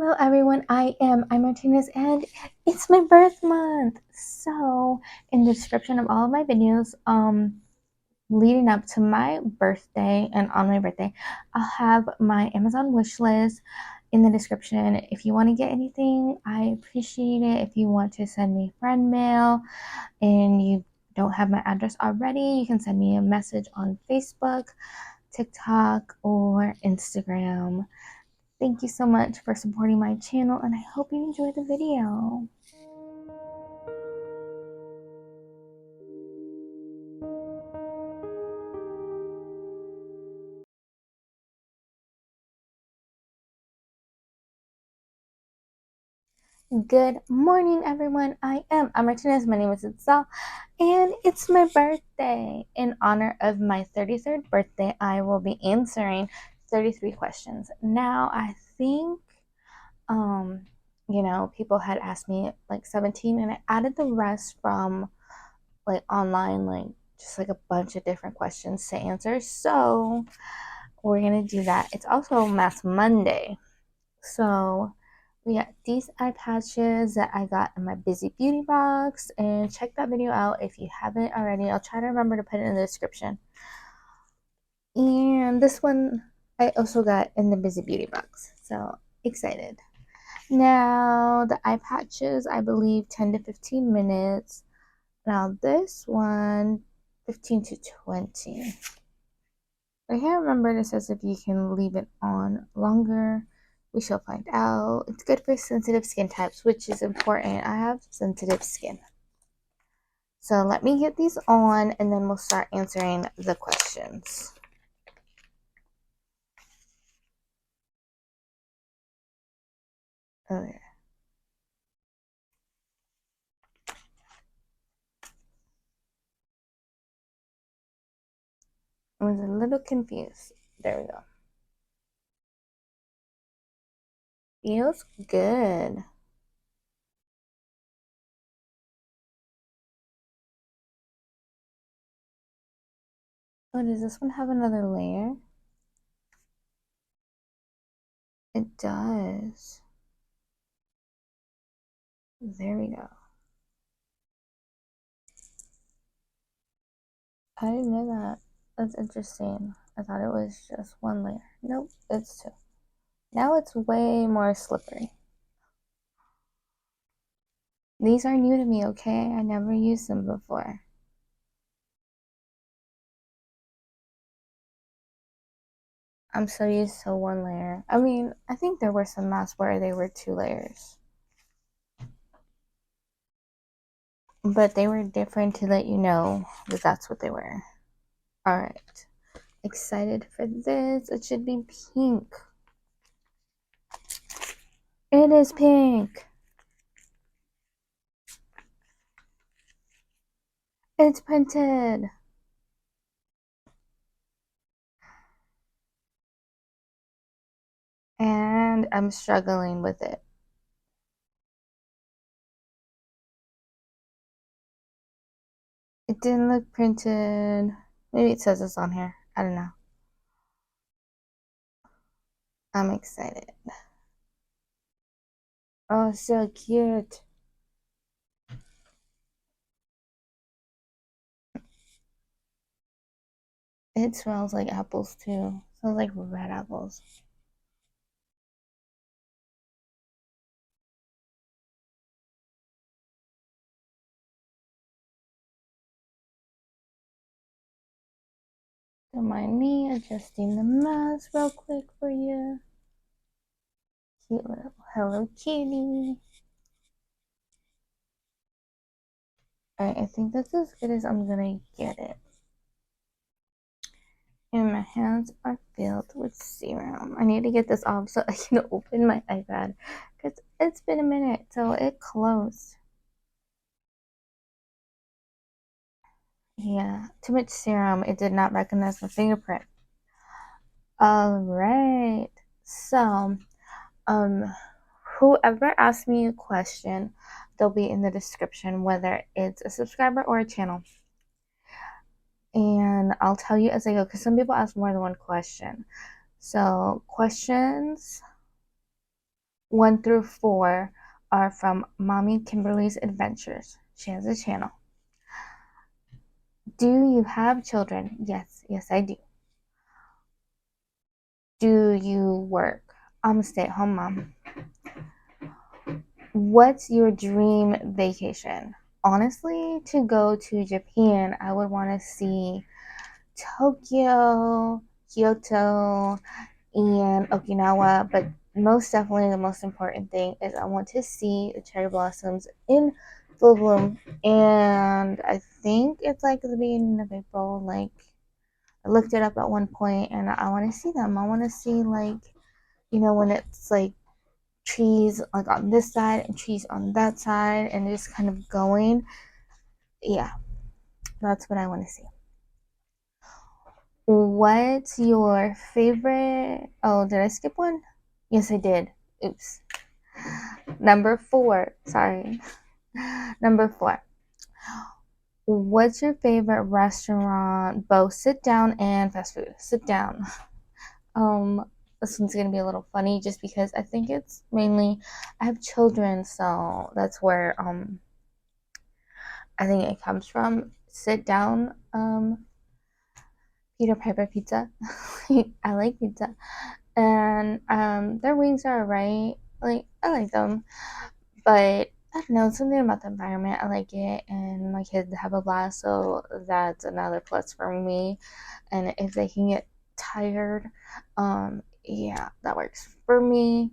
Hello everyone, I'm Martinez and it's my birth month. So in the description of all of my videos, leading up to my birthday and on my birthday, I'll have my Amazon wish list in the description. If you want to get anything, I appreciate it. If you want to send me friend mail and you don't have my address already, you can send me a message on Facebook, TikTok, or Instagram. Thank you so much for supporting my channel, and I hope you enjoy the video. Good morning, everyone. I'm Martinez. My name is Itzell, and it's my birthday. In honor of my 33rd birthday, I will be answering 33 questions. Now, I think, people had asked me like 17, and I added the rest from like online, like just like a bunch of different questions to answer. So we're gonna do that. It's also Math Monday. So we got these eye patches that I got in my Bizy beauty box, and check that video out if you haven't already. I'll try to remember to put it in the description. And this one I also got in the Bizy beauty box, so excited. Now the eye patches, I believe 10 to 15 minutes. Now this one 15 to 20. I can't remember. It says if you can leave it on longer. We shall find out. It's good for sensitive skin types, which is important. I have sensitive skin. So let me get these on and then we'll start answering the questions. Okay. I was a little confused. There we go. Feels good. Oh, does this one have another layer? It does. There we go. I didn't know that. That's interesting. I thought it was just one layer. Nope, it's two. Now it's way more slippery. These are new to me, okay? I never used them before. I'm so used to one layer. I mean, I think there were some masks where they were two layers. But they were different to let you know that that's what they were. Alright. Excited for this. It should be pink. It is pink. It's printed. And I'm struggling with it. It didn't look printed. Maybe it says this on here. I don't know. I'm excited. Oh, so cute. It smells like apples too. It smells like red apples. Don't mind me adjusting the mask real quick for you. Cute little Hello Kitty. Alright, I think that's as good as I'm gonna get it. And my hands are filled with serum. I need to get this off so I can open my iPad because it's been a minute, so it closed. Yeah, too much serum. It did not recognize my fingerprint. All right. So, whoever asked me a question, they'll be in the description, whether it's a subscriber or a channel. And I'll tell you as I go, because some people ask more than one question. So, questions 1 through 4 are from Mommy Kimberly's Adventures. She has a channel. Do you have children? Yes, I do. Do you work? I'm a stay-at-home mom. What's your dream vacation? Honestly, to go to Japan, I would want to see Tokyo, Kyoto, and Okinawa, but most definitely the most important thing is I want to see the cherry blossoms in full bloom, and I think it's like the beginning of April. Like, I looked it up at one point, and I want to see them. I want to see, like, when it's like trees like on this side and trees on that side, and just kind of going. Yeah, that's what I want to see. What's your favorite? Oh, did I skip one? Yes, I did. Oops. Number 4. Sorry. Number 4. What's your favorite restaurant? Both sit down and fast food. Sit down. Um, this one's gonna be a little funny just because I think it's mainly I have children, so that's where I think it comes from. Sit down. Peter Piper pizza. I like pizza, and their wings are alright. Like, I like them, but I don't know, something about the environment. I like it, and my kids have a blast, so that's another plus for me. And if they can get tired, yeah, that works for me.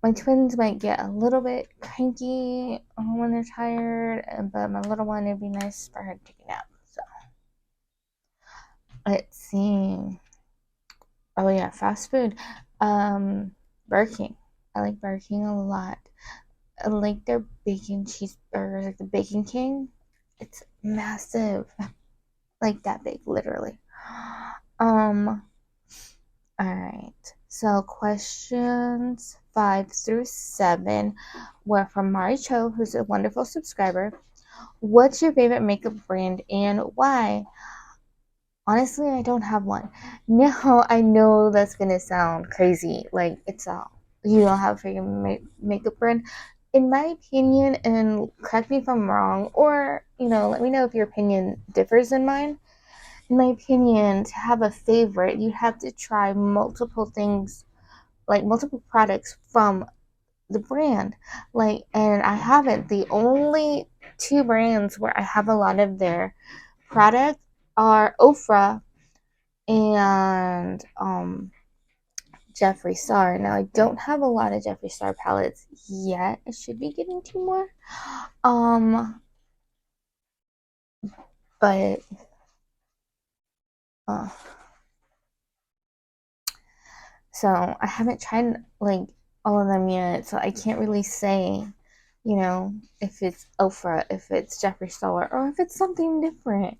My twins might get a little bit cranky when they're tired, but my little one, it'd be nice for her to take a nap. So let's see. Oh yeah, fast food. Burger King. I like Burger King a lot. I like their bacon cheeseburgers, like the Bacon King. It's massive, like that big, literally. All right. So questions 5 through 7 were from Mari Cho, who's a wonderful subscriber. What's your favorite makeup brand and why? Honestly, I don't have one. No, I know that's gonna sound crazy. Like, you don't have a favorite makeup brand. In my opinion, and correct me if I'm wrong, or let me know if your opinion differs in mine. In my opinion, to have a favorite, you have to try multiple things, like multiple products from the brand. Like, and I haven't. The only 2 brands where I have a lot of their products are Ofra and Jeffree Star. Now I don't have a lot of Jeffree Star palettes yet. I should be getting 2 more. But uh, so I haven't tried like all of them yet, so I can't really say, if it's Ofra, if it's Jeffree Star, or if it's something different,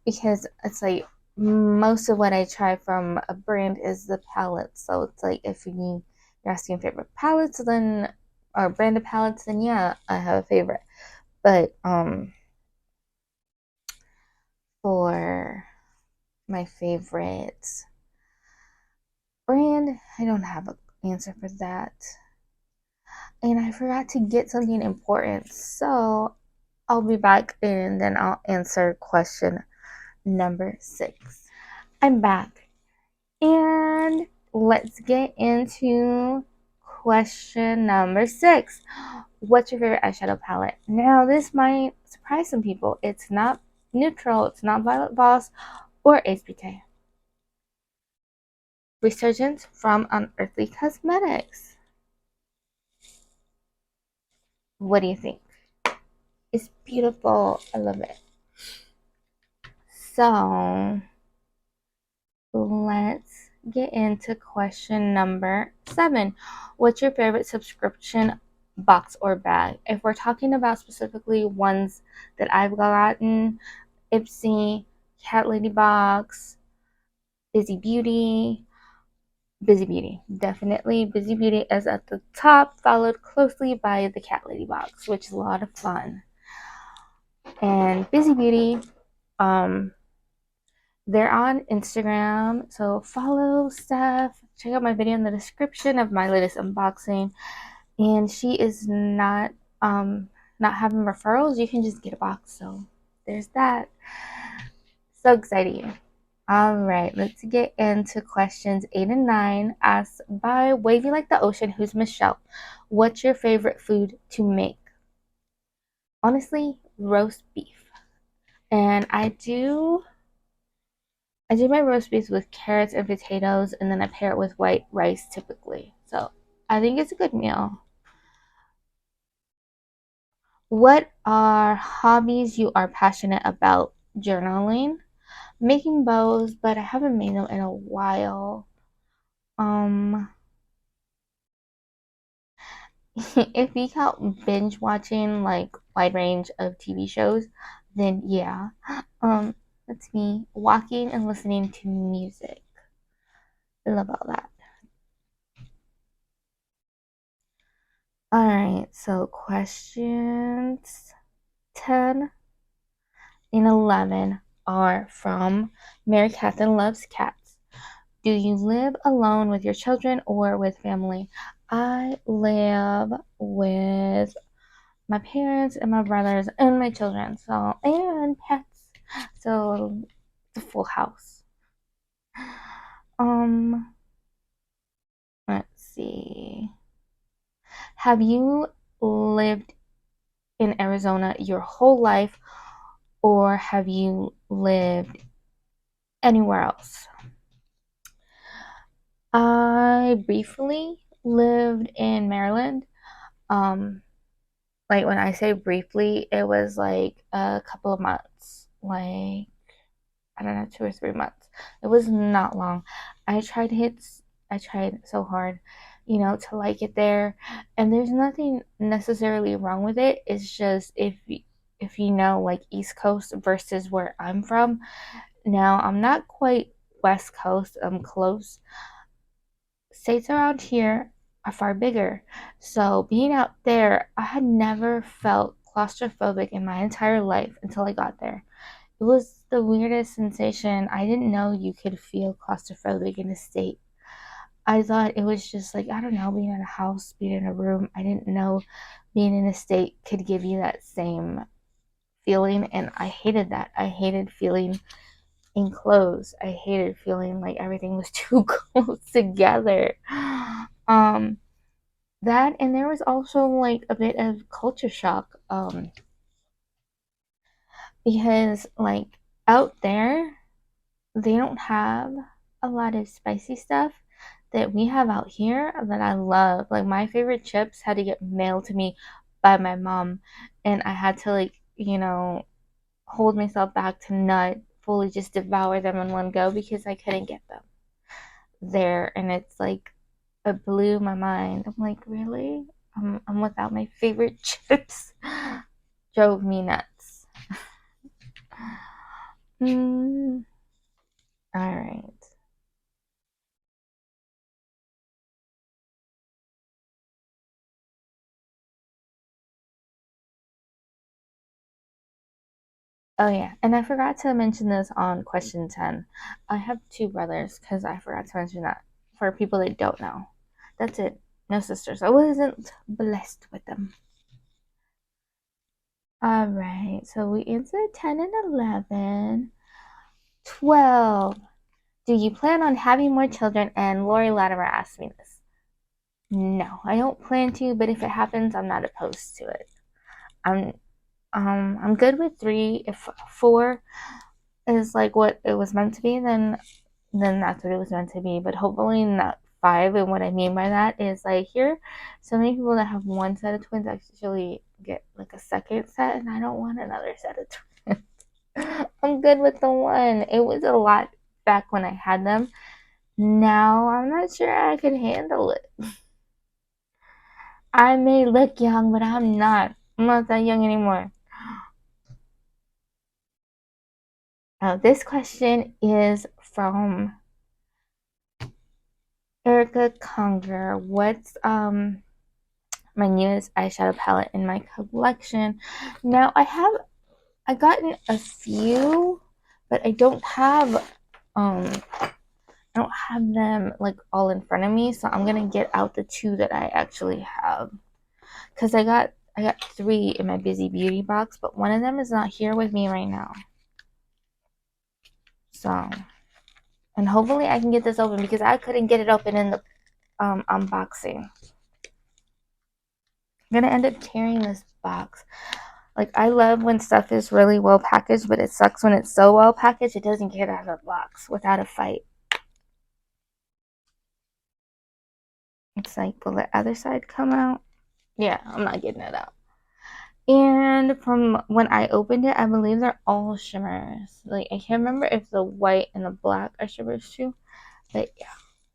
because it's like most of what I try from a brand is the palette. So it's like if you're asking favorite palettes, then or brand of palettes, then yeah, I have a favorite. But for my favorite brand, I don't have an answer for that. And I forgot to get something important. So I'll be back and then I'll answer question number 6. I'm back. And let's get into question number 6. What's your favorite eyeshadow palette? Now, this might surprise some people. It's not neutral, it's not Violet Voss or HBK. Resurgence from Unearthly Cosmetics. What do you think? It's beautiful. I love it. So, let's get into question number 7. What's your favorite subscription box or bag? If we're talking about specifically ones that I've gotten, Ipsy, Cat Lady Box, Bizy Beauty. Bizy Beauty. Definitely Bizy Beauty is at the top, followed closely by the Cat Lady Box, which is a lot of fun. And Bizy Beauty, They're on Instagram, so follow Steph. Check out my video in the description of my latest unboxing. And she is not having referrals. You can just get a box. So there's that. So exciting. All right, let's get into questions 8 and 9. Asked by Wavy Like the Ocean, who's Michelle. What's your favorite food to make? Honestly, roast beef. And I do my roast beef with carrots and potatoes, and then I pair it with white rice typically. So I think it's a good meal. What are hobbies you are passionate about? Journaling, making bows, but I haven't made them in a while. Um, if you count binge watching like wide range of TV shows, then yeah. That's me. Walking and listening to music. I love all that. All right, so questions 10 and 11 are from Mary Catherine Loves Cats. Do you live alone with your children or with family? I live with my parents and my brothers and my children, so and pets. So the full house. Um, let's see. Have you lived in Arizona your whole life or have you lived anywhere else? I briefly lived in Maryland. Um, like when I say briefly, it was like a couple of months, like I don't know, 2 or 3 months. It was not long. I tried hits. I tried so hard, to like it there, and there's nothing necessarily wrong with it. It's just if you know like East Coast versus where I'm from. Now I'm not quite West Coast. I'm close. States around here are far bigger. So being out there, I had never felt claustrophobic in my entire life until I got there. It was the weirdest sensation. I didn't know you could feel claustrophobic in a state. I thought it was just like, I don't know, being in a house, being in a room. I didn't know being in a state could give you that same feeling. And I hated that. I hated feeling enclosed. I hated feeling like everything was too close together. Um, that and there was also like a bit of culture shock. Because like out there they don't have a lot of spicy stuff that we have out here that I love. Like my favorite chips had to get mailed to me by my mom, and I had to like, hold myself back to not fully just devour them in one go because I couldn't get them there. And it's like it blew my mind. I'm like, really? I'm without my favorite chips. Drove me nuts. Mm, all right. Oh yeah, and I forgot to mention this on question 10. I have two brothers because I forgot to mention that for people that don't know. That's it. No sisters. I wasn't blessed with them. All right, so we answered 10 and 11. 12. Do you plan on having more children? And Lori Latimer asked me this. No, I don't plan to, but if it happens, I'm not opposed to it. I'm I'm good with 3. If 4 is like what it was meant to be, then that's what it was meant to be. But hopefully not 5. And what I mean by that is like here, so many people that have one set of twins actually get like a second set, and I don't want another set of twins. I'm good with the one. It was a lot back when I had them. Now I'm not sure I can handle it. I may look young, but I'm not. I'm not that young anymore. This question is from Erica Conger. What's my newest eyeshadow palette in my collection? Now I gotten a few, but I don't have them like all in front of me, so I'm gonna get out the two that I actually have, because I got three in my Bizy beauty box, but one of them is not here with me right now. So, and hopefully I can get this open, because I couldn't get it open in the unboxing. I'm gonna end up carrying this box. Like, I love when stuff is really well packaged, but it sucks when it's so well packaged it doesn't get out of the box without a fight. It's like, will the other side come out? Yeah, I'm not getting it out. And from when I opened it, I believe they're all shimmers. Like, I can't remember if the white and the black are shimmers too. But yeah.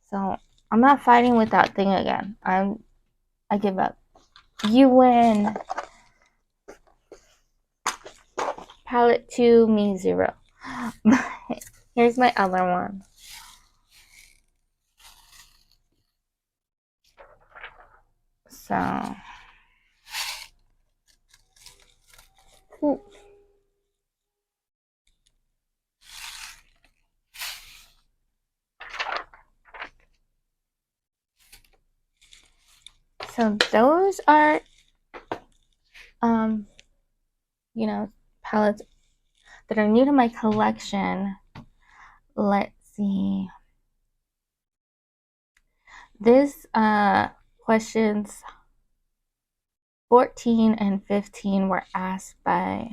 So I'm not fighting with that thing again. I give up. You win. Palette 2, me 0. Here's my other one. So, ooh. So those are, palettes that are new to my collection. Let's see. This questions 14 and 15 were asked by.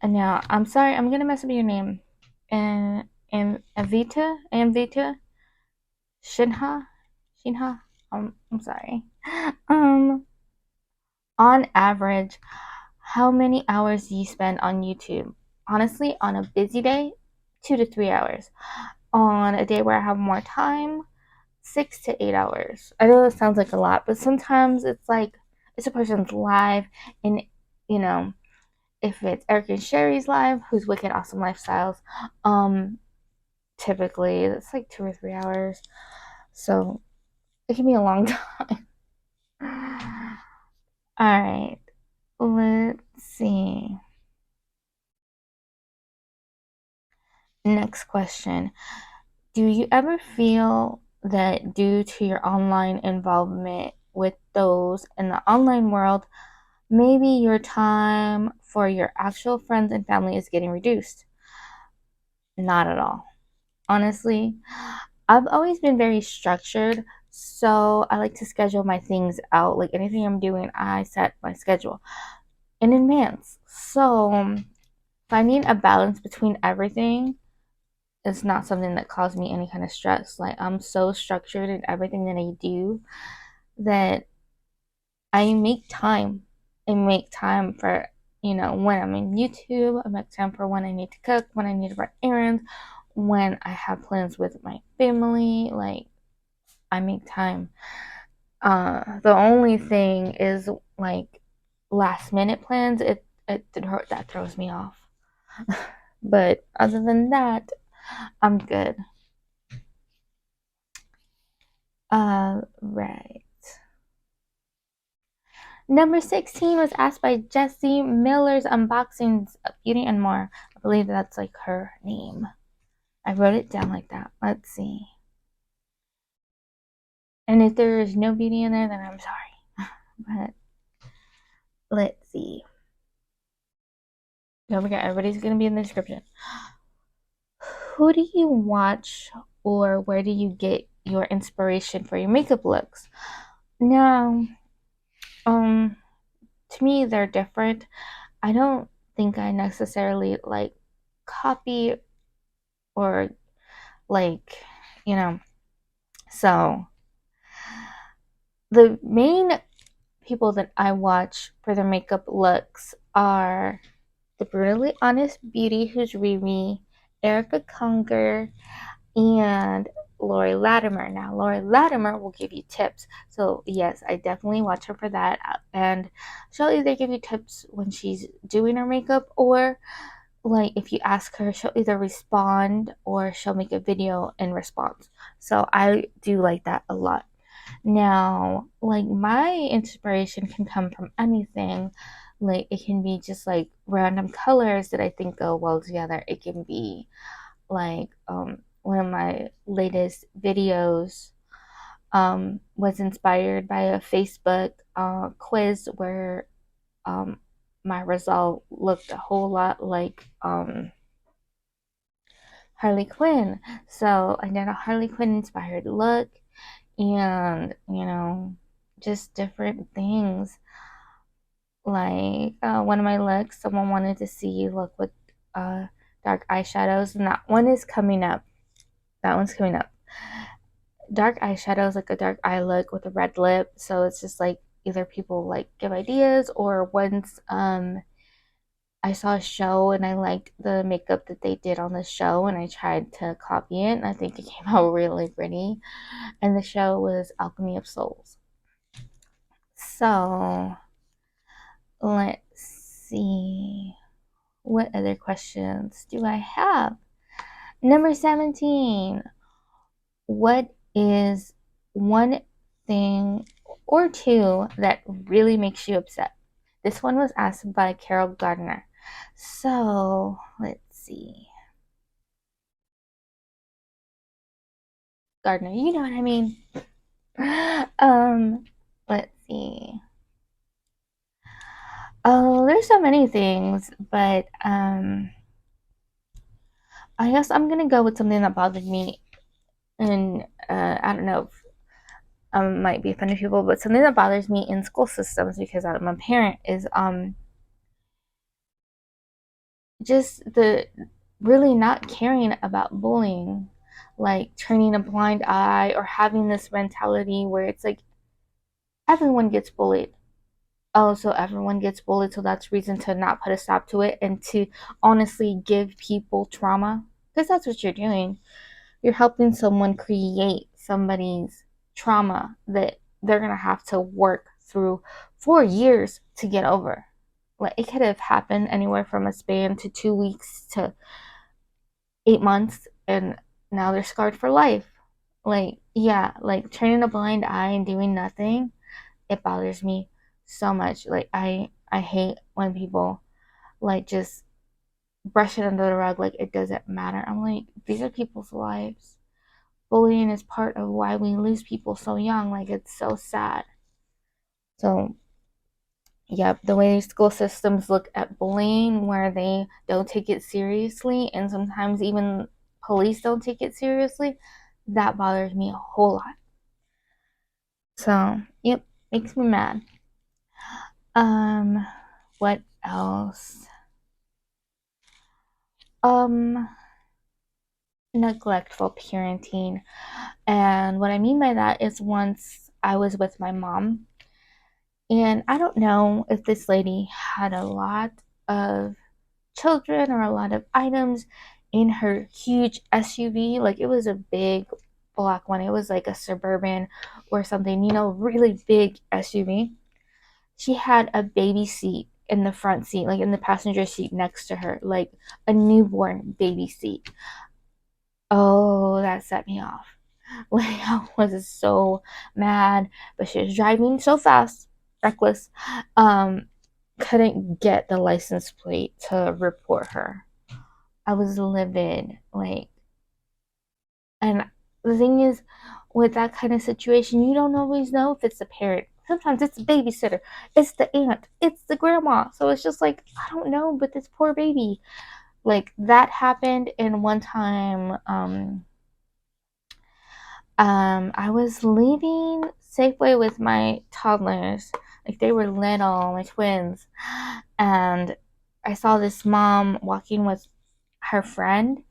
And now, I'm sorry, I'm gonna mess up your name. And Avita, Shinha. I'm sorry. On average, how many hours do you spend on YouTube? Honestly, on a busy day, 2 to 3 hours. On a day where I have more time, 6 to 8 hours. I know it sounds like a lot, but sometimes it's like it's a person's live, and you know, if it's Eric and Sherry's live, who's Wicked Awesome Lifestyles, typically it's like 2 or 3 hours. So it can be a long time. All right, let's see. Next question. Do you ever feel that due to your online involvement with those in the online world, maybe your time for your actual friends and family is getting reduced? Not at all. Honestly, I've always been very structured, so I like to schedule my things out. Like, anything I'm doing, I set my schedule in advance. So finding a balance between everything is not something that caused me any kind of stress. Like, I'm so structured in everything that I do that I make time. I make time for, when I'm in YouTube. I make time for when I need to cook, when I need to run errands, when I have plans with my family. Like, I make time. The only thing is, like, last minute plans. That throws me off. But other than that, I'm good. Right. Number 16 was asked by Jessie Miller's Unboxings of Beauty and More. I believe that's like her name. I wrote it down like that. Let's see. And if there is no beauty in there, then I'm sorry. But let's see. Don't forget, everybody's going to be in the description. Who do you watch, or where do you get your inspiration for your makeup looks? Now, to me, they're different. I don't think I necessarily like copy or like, so the main people that I watch for their makeup looks are the Brutally Honest Beauty, who's Riri, Erica Conger, and Lori Latimer. Now, Lori Latimer will give you tips. So, yes, I definitely watch her for that. And she'll either give you tips when she's doing her makeup, or like if you ask her, she'll either respond or she'll make a video in response. So I do like that a lot. Now, like my inspiration can come from anything. Like it can be just like random colors that I think go well together. It can be like one of my latest videos was inspired by a Facebook quiz where um, my result looked a whole lot like Harley Quinn. So I did a Harley Quinn inspired look and, just different things. Like one of my looks, someone wanted to see look with dark eyeshadows, and that one is coming up. That one's coming up. Dark eyeshadows, like a dark eye look with a red lip. So it's just like either people like give ideas, or once I saw a show and I liked the makeup that they did on the show and I tried to copy it and I think it came out really pretty. And the show was Alchemy of Souls. So let's see. What other questions do I have? Number 17. What is one thing or two that really makes you upset? This one was asked by Carol Gardner. So let's see. Gardner, you know what I mean. Let's see. Oh, there's so many things, but I guess I'm gonna go with something that bothered me, and I don't know if might be offending people, but something that bothers me in school systems because I'm a parent is just the really not caring about bullying, like turning a blind eye or having this mentality where it's like everyone gets bullied. Oh, so everyone gets bullied, so that's reason to not put a stop to it and to honestly give people trauma. Because that's what you're doing. You're helping someone create somebody's trauma that they're going to have to work through 4 years to get over. Like, it could have happened anywhere from a span to 2 weeks to 8 months, and now they're scarred for life. Like, yeah, like turning a blind eye and doing nothing, it bothers me so much. Like I hate when people like just brush it under the rug like it doesn't matter. I'm like, these are people's lives. Bullying is part of why we lose people so young. Like it's so sad. So yep, the way school systems look at bullying where they don't take it seriously and sometimes even police don't take it seriously, that bothers me a whole lot. So, yep, makes me mad. Um, what else? Um, Neglectful parenting. And what I mean by that is once I was with my mom, and I don't know if this lady had a lot of children or a lot of items in her huge SUV. Like it was a big black one. It was like a Suburban or something, really big SUV. She had a baby seat in the front seat, like in the passenger seat next to her, like a newborn baby seat. Oh, that set me off. Like I was so mad, but she was driving so fast, reckless. Um, couldn't get the license plate to report her. I was livid, like, and the thing is, with that kind of situation, you don't always know if it's the parent. Sometimes it's the babysitter, it's the aunt, it's the grandma. So it's just like I don't know, but this poor baby, like that happened. And one time, I was leaving Safeway with my toddlers, like they were little, my twins, and I saw this mom walking with her friend.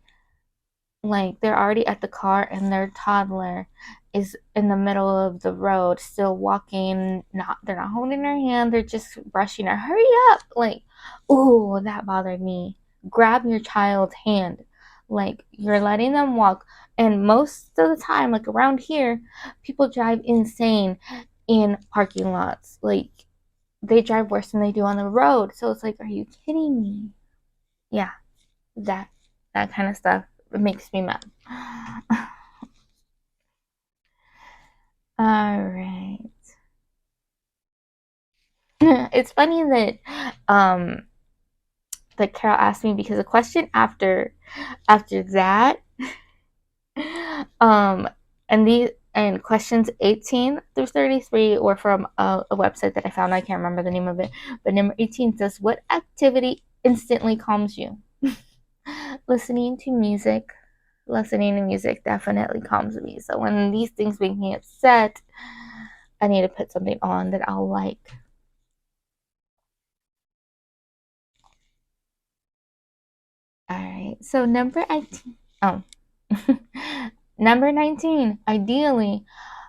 Like they're already at the car and their toddler is in the middle of the road still walking. Not They're not holding her hand, they're just brushing her. Hurry up. Like, ooh, that bothered me. Grab your child's hand. Like you're letting them walk. And most of the time, like around here, people drive insane in parking lots. Like they drive worse than they do on the road. So it's like, are you kidding me? Yeah, that that kind of stuff makes me mad. All right. It's funny um that Carol asked me because the question after that um and questions 18 through 33 were from a website that I found. I can't remember the name of it, but number 18 says, what activity instantly calms you? listening to music Listening to music definitely calms me. So when these things make me upset, I need to put something on that I'll like. All right. So number 18. Oh. Number 19. Ideally,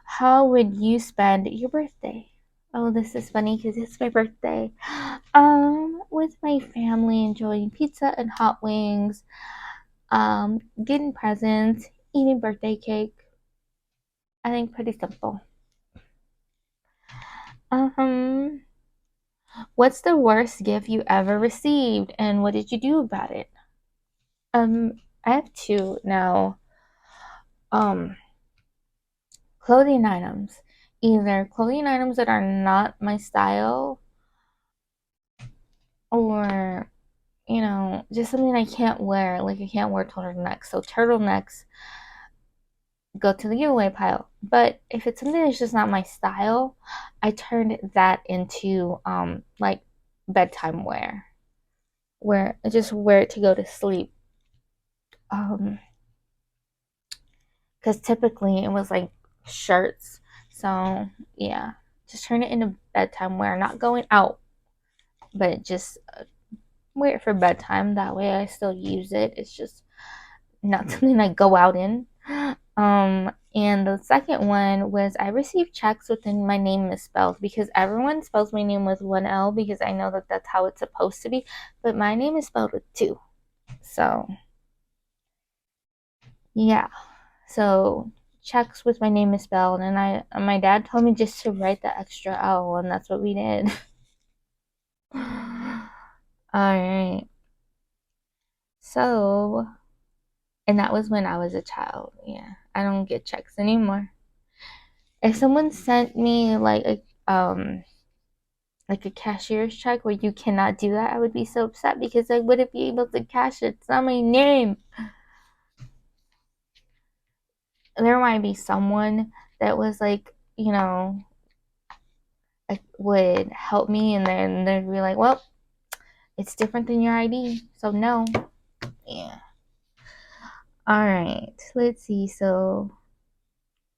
how would you spend your birthday? Oh, this is funny because it's my birthday. With my family, enjoying pizza and hot wings, getting presents, eating birthday cake. I think pretty simple. Um, what's the worst gift you ever received, and what did you do about it? I have two now. Um, clothing items. Either clothing items that are not my style, or just something I can't wear. Like I can't wear turtlenecks. So turtlenecks go to the giveaway pile. But if it's something that's just not my style, I turned that into like bedtime wear, where I just wear it to go to sleep. Um, because typically it was like shirts. So yeah, just turn it into bedtime wear. Not going out, but just wear it for bedtime. That way I still use it. It's just not something I go out in. And the second one was I received checks with my name misspelled because everyone spells my name with one L because I know that that's how it's supposed to be, but my name is spelled with two. So yeah, so checks with my name misspelled, and my dad told me just to write the extra L, and that's what we did. All right. So, and that was when I was a child. Yeah, I don't get checks anymore. If someone sent me like a cashier's check where you cannot do that, I would be so upset because I wouldn't be able to cash it. It's not my name. There might be someone that was like would help me, and then they'd be like, well, it's different than your ID, so no. Yeah. All right. Let's see. So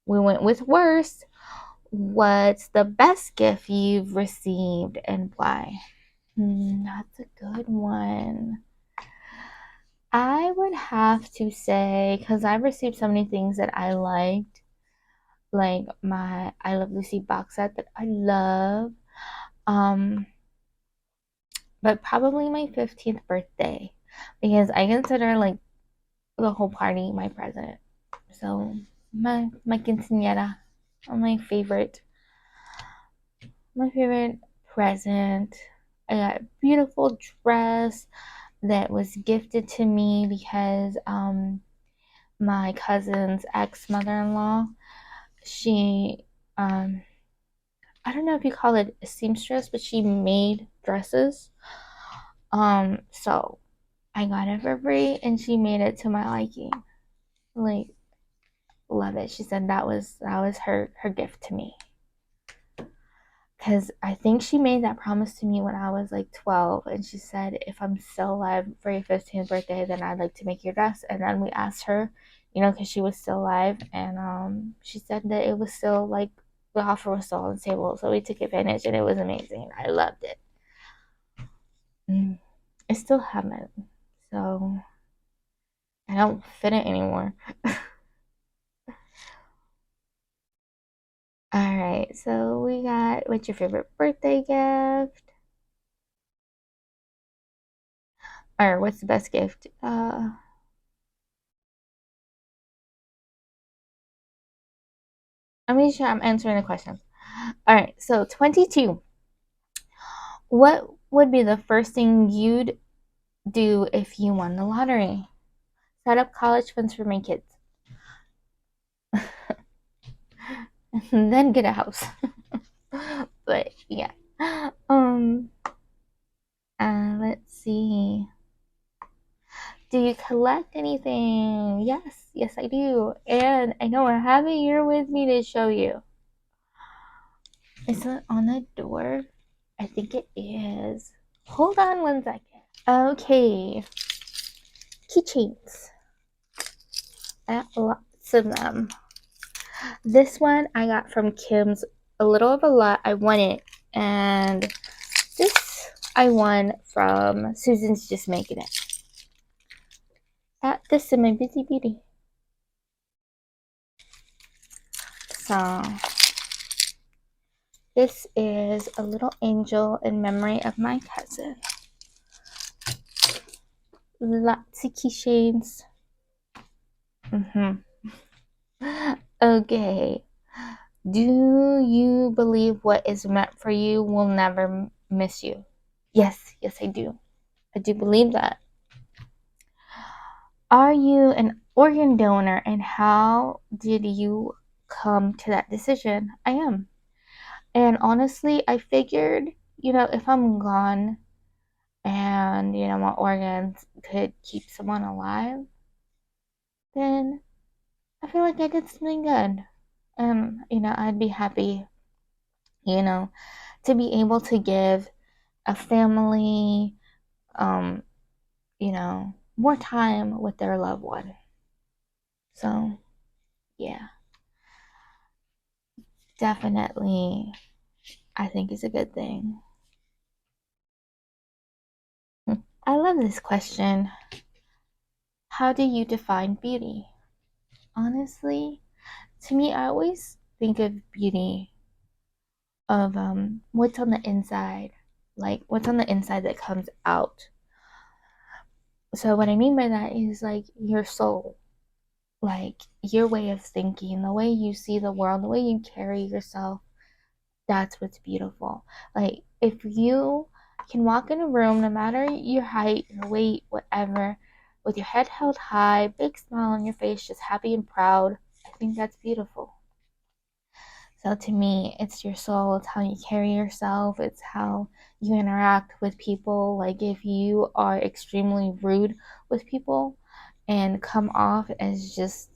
we went with worst. What's the best gift you've received and why? That's a good one. I would have to say, because I've received so many things that I liked, like my I Love Lucy box set that I love. Um, but probably my 15th birthday, because I consider like the whole party my present. So my quinceañera, my my favorite present. I got a beautiful dress that was gifted to me because my cousin's ex mother-in-law, she I don't know if you call it a seamstress, but she made dresses. So I got it for free and she made it to my liking. Like, love it. She said that was her gift to me. Because I think she made that promise to me when I was like 12. And she said, if I'm still alive for your 15th birthday, then I'd like to make your dress. And then we asked her, because she was still alive. And she said that it was still like the offer was still on the table. So we took advantage and it was amazing. I loved it. I still haven't. So I don't fit it anymore. All right. So we got, what's your favorite birthday gift? Or what's the best gift? I'm making sure I'm answering the questions. All right, so 22. What would be the first thing you'd do if you won the lottery? Set up college funds for my kids. and then get a house. But yeah. Um, let's see. Do you collect anything? Yes, yes, I do. And I know I have it here with me to show you. Is it on the door? I think it is. Hold on one second. Okay. Keychains. I got lots of them. This one I got from Kim's. A little of a lot. I won it. And this I won from Susan's Just Making It. Got this in my Bizy Beauty. So this is a little angel in memory of my cousin. Lots of keychains. Okay. Do you believe what is meant for you will never miss you? Yes, yes, I do. I do believe that. Are you an organ donor and how did you come to that decision? I am. And honestly, I figured, if I'm gone and, my organs could keep someone alive, then I feel like I did something good. And, I'd be happy, you know, to be able to give a family, um, more time with their loved one. So, yeah, definitely, I think it's a good thing. I love this question. How do you define beauty? Honestly, to me, I always think of beauty of what's on the inside, like what's on the inside that comes out. So what I mean by that is like your soul, like your way of thinking, the way you see the world, the way you carry yourself. That's what's beautiful. Like if you can walk in a room, no matter your height, your weight, whatever, with your head held high, big smile on your face, just happy and proud, I think that's beautiful. So to me, it's your soul, it's how you carry yourself, it's how you interact with people. Like if you are extremely rude with people and come off as just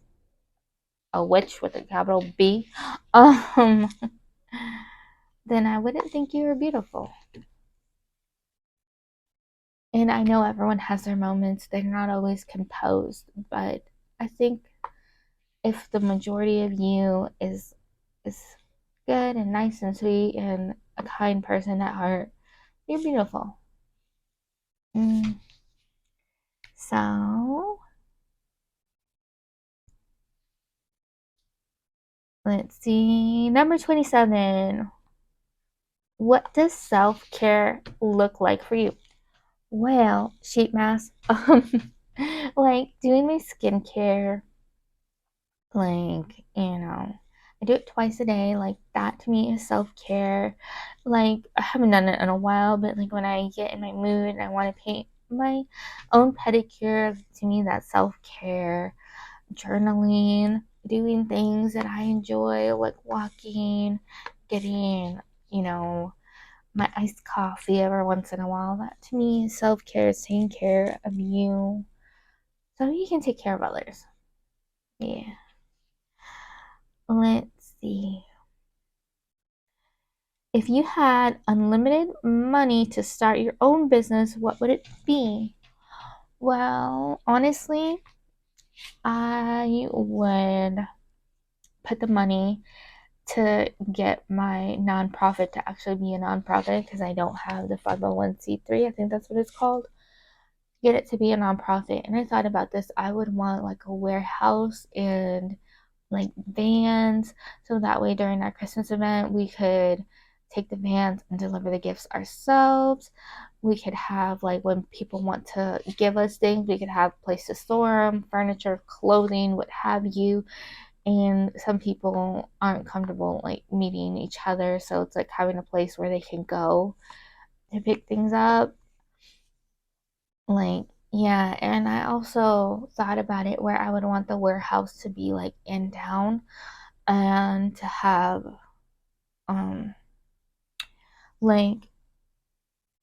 a witch with a capital B, um, then I wouldn't think you were beautiful. And I know everyone has their moments, they're not always composed, but I think if the majority of you is good and nice and sweet and a kind person at heart, you're beautiful. Mm. So let's see. Number 27. What does self care look like for you? Well, sheet mask. Like doing my skincare, like, I do it twice a day. Like that to me is self care. Like I haven't done it in a while, but like when I get in my mood and I want to paint my own pedicure, to me that's self care. Journaling, doing things that I enjoy, like walking, getting, you know, my iced coffee every once in a while. That to me is self care, is taking care of you so you can take care of others. Yeah. Let's see. If you had unlimited money to start your own business, what would it be? Well, honestly, I would put the money to get my nonprofit to actually be a nonprofit because I don't have the 501c3. I think that's what it's called. Get it to be a nonprofit. And I thought about this. I would want like a warehouse and like vans so that way during our Christmas event we could take the vans and deliver the gifts ourselves. We could have like when people want to give us things, we could have a place to store them, furniture, clothing, what have you. And some people aren't comfortable like meeting each other, so it's like having a place where they can go to pick things up. Like, yeah, and I also thought about it where I would want the warehouse to be like in town, and to have um like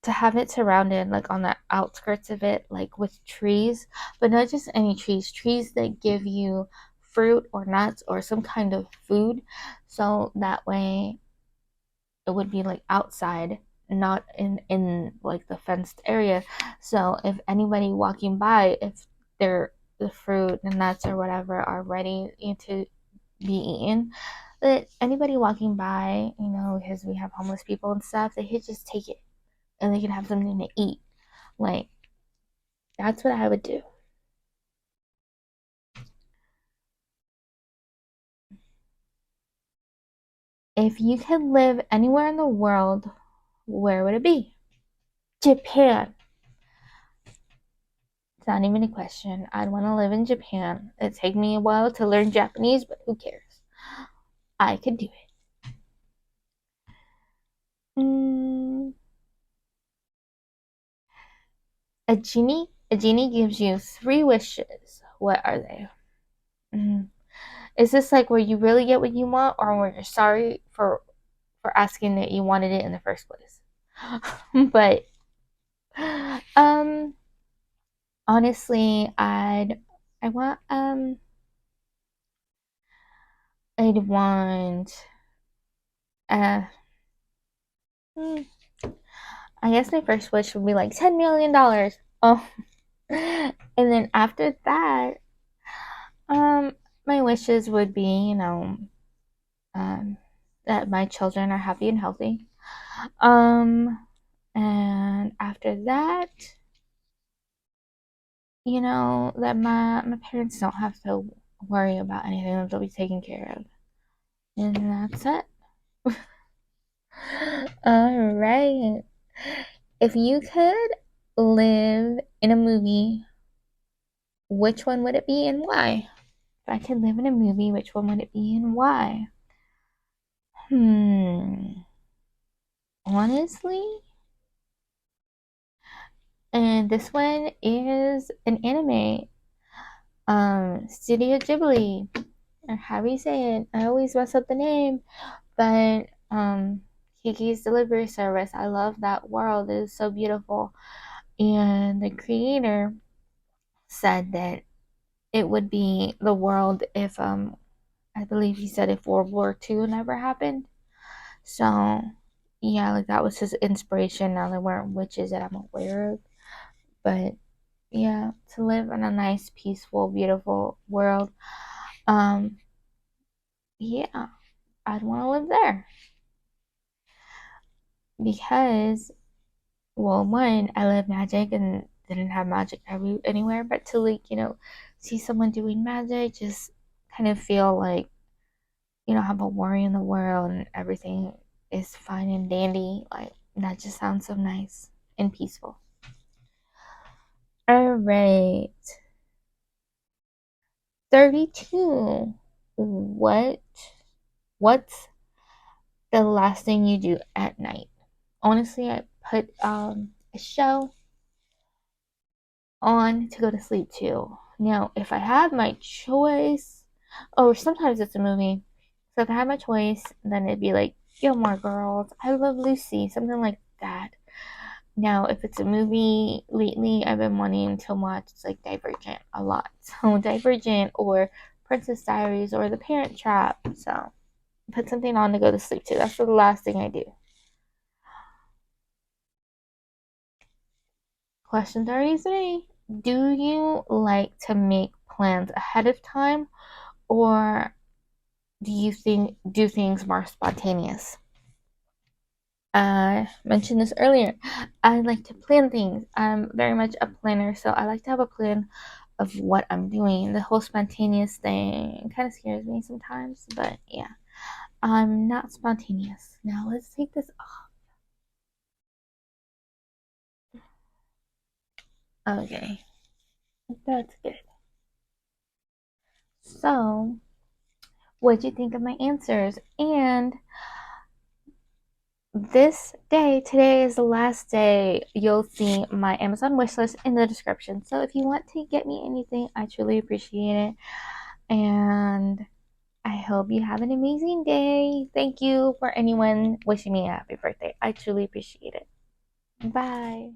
to have it surrounded like on the outskirts of it, like with trees, but not just any trees, trees that give you fruit or nuts or some kind of food. So that way it would be like outside, not in like the fenced area. So if anybody walking by, if they're the fruit and nuts or whatever are ready to be eaten, that anybody walking by, because we have homeless people and stuff, they could just take it and they can have something to eat. Like, that's what I would do. If you could live anywhere in the world, where would it be? Japan. It's not even a question. I'd want to live in Japan. It'd take me a while to learn Japanese, but who cares? I could do it. Mm, a genie gives you three wishes. What are they? Mm. Is this like where you really get what you want, or where you're sorry for asking that you wanted it in the first place? But um, honestly, I'd want uh hmm, I guess my first wish would be like $10 million. Oh, and then after that, um, my wishes would be, um, that my children are happy and healthy. And after that, that my parents don't have to worry about anything, that they'll be taken care of. And that's it. All right. If you could live in a movie, which one would it be and why? If I could live in a movie, which one would it be and why? Hmm. Honestly, and this one is an anime. Studio Ghibli, or how do you say it? I always mess up the name, but Kiki's Delivery Service. I love that world. It is so beautiful. And the creator said that it would be the world if I believe he said if World War II never happened. So yeah, like that was his inspiration. Now there weren't witches that I'm aware of. But yeah, to live in a nice, peaceful, beautiful world. Um, yeah, I'd want to live there because, well, one, I love magic and didn't have magic anywhere, but to like, see someone doing magic, just kind of feel like you don't have a worry in the world and everything is fine and dandy. Like, that just sounds so nice and peaceful. All right. 32. What what's the last thing you do at night? Honestly, I put a show on to go to sleep to. Now, if I have my choice, or sometimes it's a movie. So if I had my choice, then it'd be like Gilmore Girls, I Love Lucy, something like that. Now, if it's a movie, lately I've been wanting to watch like Divergent a lot. So Divergent or Princess Diaries or The Parent Trap. So put something on to go to sleep to. That's the last thing I do. Question 33. Do you like to make plans ahead of time, or do you think do things more spontaneous? I mentioned this earlier. I like to plan things. I'm very much a planner, so I like to have a plan of what I'm doing. The whole spontaneous thing kind of scares me sometimes, but yeah, I'm not spontaneous. Now let's take this off. Okay, that's good. So, what'd you think of my answers? And today is the last day. You'll see my Amazon wish list in the description. So if you want to get me anything, I truly appreciate it. And I hope you have an amazing day. Thank you for anyone wishing me a happy birthday. I truly appreciate it. Bye.